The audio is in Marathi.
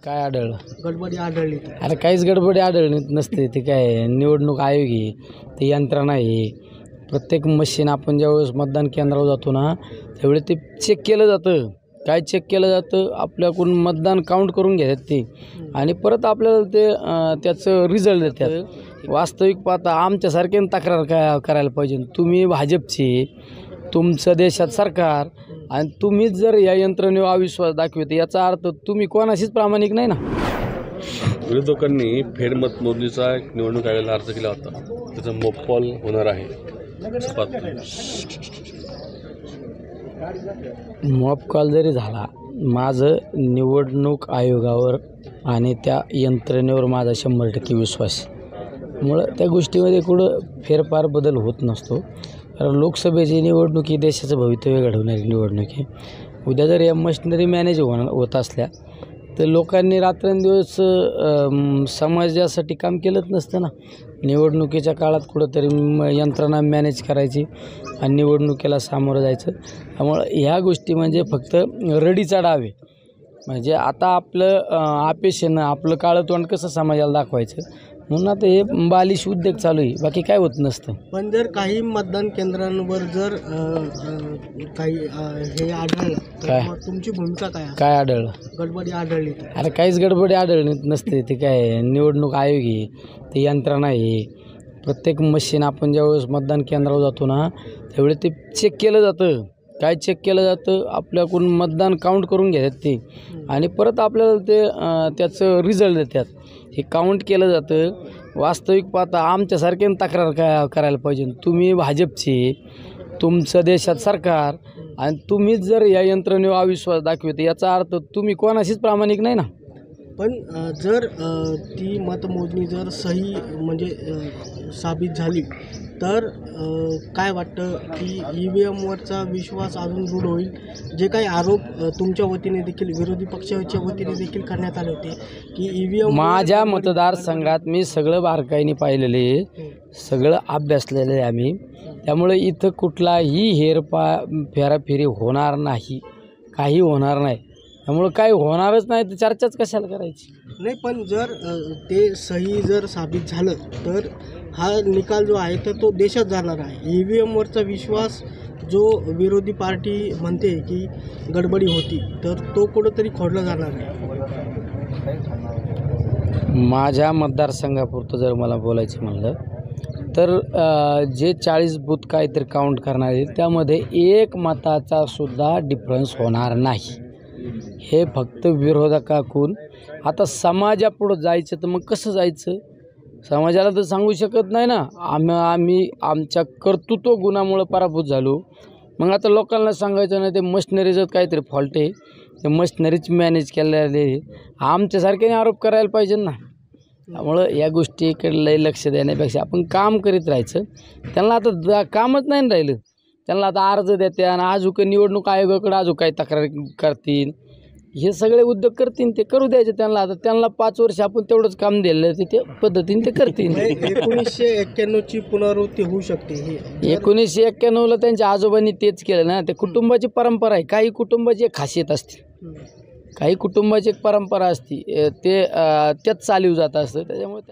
काय आढळलं? गडबडी आढळली. अरे काहीच गडबडी आढळली नसते. ते काय निवडणूक आयोग आहे, ते यंत्रणा आहे. प्रत्येक मशीन आपण ज्यावेळेस मतदान केंद्रावर जातो ना त्यावेळी ते चेक केलं जातं. काय चेक केलं जातं? आपल्याकडून मतदान काउंट करून घेतात ते आणि परत आपल्याला ते त्याचं रिझल्ट देतात. वास्तविक पाहता आमच्यासारख्यानं तक्रार करायला पाहिजे. तुम्ही भाजपची, तुमचं देशात सरकार आणि तुम्हीच जर या यंत्रणेवर अविश्वास दाखवते याचा अर्थ तुम्ही कोणाशीच प्रामाणिक नाही ना. विरोधकांनी फेर मतमोजणीचा निवडणूक आयोगाला अर्ज केला होता, त्याचा मोकॉल होणार आहे. मॉप कॉल जरी झाला, माझं निवडणूक आयोगावर आणि त्या यंत्रणेवर माझा 100% विश्वास. मुळं त्या गोष्टीमध्ये कुठं फेरफार बदल होत नसतो. कारण लोकसभेची निवडणूक ही देशाचं भवितव्य घडवणारी निवडणूक आहे. उद्या जर या मशिनरी मॅनेज होत असल्या तर लोकांनी रात्रंदिवस समाजासाठी काम केलंच नसतं ना. निवडणुकीच्या काळात कुठंतरी यंत्रणा मॅनेज करायची आणि निवडणुकीला सामोरं जायचं. त्यामुळं ह्या गोष्टी म्हणजे फक्त रडीचा डाव आहे. म्हणजे आता आपलं अपेक्षेनं आपलं काळं तोंड कसं समाजाला दाखवायचं म्हणून आता हे बालिश उद्योग चालू आहे, बाकी काय होत नसतं. पण जर काही मतदान केंद्रांवर जर काही हे आढळलं तर मग तुमची भूमिका काय? काय आढळलं? गडबडी आढळली. अरे काहीच गडबडी आढळली नसते. ते काय निवडणूक आयोग आहे, ते यंत्रणा आहे. प्रत्येक मशीन आपण ज्यावेळेस मतदान केंद्रावर जातो ना त्यावेळी ते चेक केलं जातं. काय चेक केलं जातं? आपल्याकडून मतदान काउंट करून घेतात ते आणि परत आपल्याला ते त्याचं रिझल्ट देतात. हे काउंट केलं जातं. वास्तविक पाहता आमच्यासारख्यानं तक्रार करायला पाहिजे. तुम्ही भाजपची, तुमचं देशात सरकार आणि तुम्हीच जर या यंत्रणेवर अविश्वास दाखवते याचा अर्थ तुम्ही कोणाशीच प्रामाणिक नाही ना. पण जर ती मतमोजणी जर सही म्हणजे साबित झाली तर काय वाटतं की EVMवरचा विश्वास अजून दृढ होईल? जे काही आरोप तुमच्या वतीने देखील विरोधी पक्षाच्या वतीने देखील करण्यात आले होते की EVM माझ्या मतदारसंघात मी सगळं बारकाईने पाहिलेले, सगळं अभ्यासलेलं आहे आम्ही. त्यामुळे इथं कुठलाही फेराफेरी होणार नाही, काही होणार नाही. त्यामुळं काही होणारच नाही तर चर्चाच कशाला करायची? नाही, पण जर ते सही जर साबित झालं तर हा निकाल जो आहे तर तो देशात जाणार आहे. EVMवरचा विश्वास जो विरोधी पार्टी म्हणते की गडबडी होती तर तो कुठंतरी खोडला जाणार आहे. माझ्या मतदारसंघापुरतं जर मला बोलायचं म्हणलं तर जे 40 बूथ काहीतरी काउंट करणार आहे त्यामध्ये एक मताचा सुद्धा डिफरन्स होणार नाही. हे फक्त विरोधकाकडून. आता समाजापुढं जायचं तर मग कसं जायचं? समाजाला तर सांगू शकत नाही ना. आम्ही आमच्या कर्तृत्व गुणामुळं पराभूत झालो. मग आता लोकांना सांगायचं नाही ते मशिनरीचं काहीतरी फॉल्ट आहे, ते मशिनरीच मॅनेज केलेले आमच्यासारख्याने आरोप करायला पाहिजे ना. त्यामुळं या गोष्टीकडे लई लक्ष देण्यापेक्षा आपण काम करीत राहायचं. त्यांना आता कामच नाही राहिलं. त्यांना आता अर्ज देते आणि अजून निवडणूक आयोगाकडे अजून काही तक्रार करतील, हे सगळे उद्योग करतील. ते करू द्यायचे त्यांना. आता त्यांना 5 वर्ष आपण तेवढंच काम दिलं ते त्या पद्धतीने ते करतील. 1991ची पुनरावृत्ती होऊ शकते. 1991ला त्यांच्या आजोबांनी तेच केलं ना. ते कुटुंबाची परंपरा आहे. काही कुटुंबाची एक खासियत असते, काही कुटुंबाची एक परंपरा असते, ते त्याच चालू जात असतं. त्याच्यामुळे